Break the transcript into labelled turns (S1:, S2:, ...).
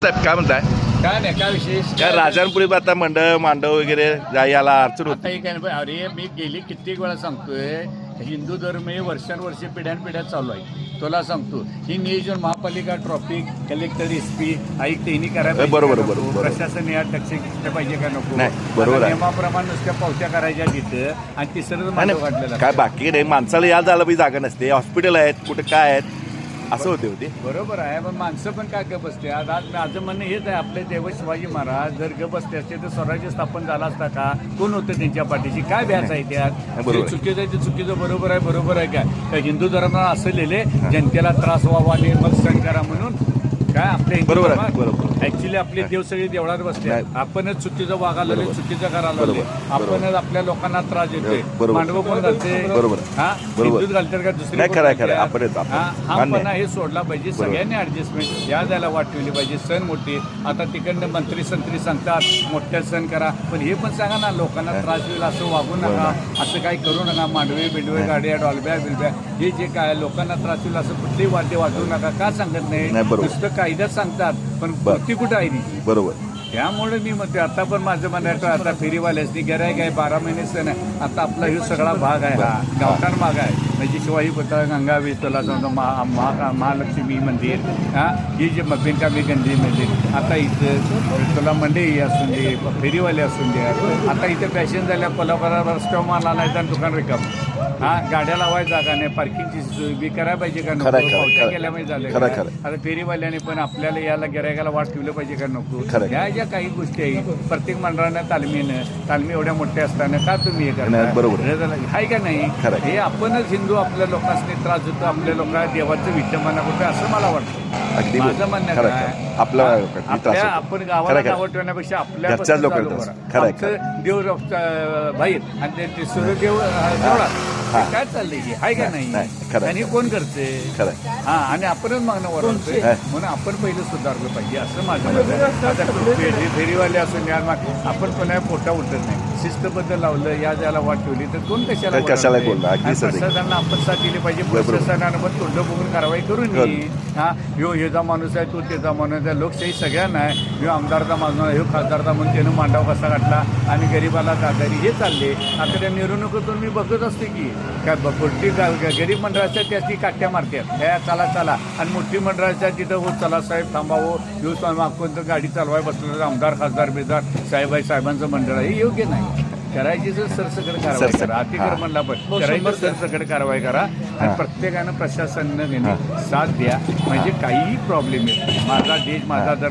S1: साहेब काय म्हणताय?
S2: काय नाही काय विशेष
S1: काय राजांपुरीत आता मांडव वगैरे याला अडचण होती.
S2: आता हे काय नाही, अरे मी गेली कित्येक वेळा सांगतोय हिंदू धर्म हे वर्षानुवर्षे पिढ्यानपिढ्या चालू आहे. तुला सांगतो ही नियोजन महापालिका ट्रॉफिक कलेक्टर एसपी आयुक्त यांनी करायला
S1: बरोबर.
S2: प्रशासन या दक्ष घेतलं पाहिजे का नको?
S1: नाही, बरोबर आहे.
S2: नियमाप्रमाणे नुसत्या पावत्या करायच्या तिथं आणि तिसरं वाटलेलं
S1: काय बाकी नाही, माणसाला या झालं पाहिजे, जागा नसते, हॉस्पिटल आहेत कुठे काय आहेत असं होते.
S2: बरोबर आहे. पण माणसं पण काय गप बसते. आज माझं म्हणणं हेच आहे, आपले देव शिवाजी महाराज जर गप बसते असते तर स्वराज्य स्थापन झाला असता का? कोण होतं त्यांच्या पाठीशी? काय भ्यास आहे त्यात? चुकीचं आहे ते चुकीचं, बरोबर आहे काय? हिंदू धर्माला असं लिहिले जनतेला त्रास व्हावा आणि मग सण करा म्हणून काय आपल्या
S1: बरोबर
S2: ऍक्च्युली आपले देव सगळे देवळात बसले. आपणच चुकीचं वागायला चुकीचं करायला लागले. आपणच आपल्या लोकांना त्रास देतोय. मांडव कोण घालते? हा हिंदूच घालतात का दुसरे? हा पण हे सोडला पाहिजे. सगळ्यांनी ऍडजस्टमेंट या द्यायला वाटवली पाहिजे. सण मोठे आता तिकडनं मंत्री संत्री सांगतात मोठ्या सण करा, पण हे पण सांगा ना लोकांना त्रास होईल असं वागू नका, असं काही करू नका. मांडवे बिंडवे गाड्या डॉलब्या बिलब्या हे जे काय लोकांना त्रास होईल असं कुठलेही वाद्य वाजवू नका का सांगत नाही? नुसतं कायद्यात सांगतात पण कृती कुठं आहे ती?
S1: बरोबर.
S2: त्यामुळे मी म्हणते आता पण माझं म्हणायचं आता फेरीवाल्यासनी गिरायक आहे 12 महिने सण आहे. आता आपला हे सगळा भाग आहे, हा गावठाण भाग आहे म्हणजे शिवाजी पुतळा गंगा तुला समजा महालक्ष्मी मंदिर, हा ही जे बिनकामी गंधी मंदिर. आता इथं तुला मंडई असून दे फेरीवाले असून दे. आता इथे फॅशन झाल्या कोल्हापुरावर रस्त्यावर माल आणायचा दुकान रिकाम. हा गाड्या लावायची जागा नाही, पार्किंगची सोय बी करायला पाहिजे का नको? पावत्या केल्या पाहिजे झालं. आता फेरीवाल्याने पण आपल्याला याला गिरायकाला वाट ठेवलं पाहिजे का नको? ह्या ज्या काही गोष्टी आहेत प्रत्येक मंडळानं तालमी एवढ्या मोठ्या असताना का तुम्ही हे करता?
S1: बरोबर
S2: आहे का नाही? हे आपणच हिंदू आपल्या लोकांनी त्रास देतो, आपल्या लोकांना देवाचं विद्यमान होतं असं मला वाटतं. माझं म्हणणं काय आपल्या आपण गावाला नावं ठेवण्यापेक्षा आपल्या देव बाहेर आणि ते सूर्यदेव काय चाललंय की आहे का नाही? आणि कोण करते? हा आणि आपणच मागणं वरवतोय म्हणून आपण पहिलं सुधारलं पाहिजे असं माझं म्हणणं. आता फेरीवाले असून आपण कोणा पोटा उठत नाही. शिस्तबद्ध लावलं या ज्याला वाट ठेवली तर कोण कशाला प्रशासनाला आपण साथ दिली पाहिजे. प्रशासनानं पण तोंड बघून कारवाई करून हा ह्यो ह्याचा माणूस आहे तो त्याचा माणूस आहे. लोकशाही सगळ्यांना आहे. ह्यो आमदारचा माणूस ह्यो खासदारचा म्हणून त्यानं मांडाव कसा काढला आणि गरीबाला दादारी हे चालले. आता त्या मिरवणुकीतून मी बघत असते की काय मोठी गरीब मंडळाच्या त्याची काट्या मारतात त्या चला आणि मोठी मंडळाच्या तिथं हो चला साहेब थांबावं ह्यो कोणतं गाडी चालवाय बसलं आमदार खासदार बिदार साहेबांचं मंडळ आहे. हे योग्य नाही. करायची तर सरसकट कारवाई करा. अतिक्रमणला पण करायची सरसकट कारवाई करा आणि प्रत्येकानं प्रशासनानं साथ द्या म्हणजे काहीही प्रॉब्लेम येत. माझा देश माझा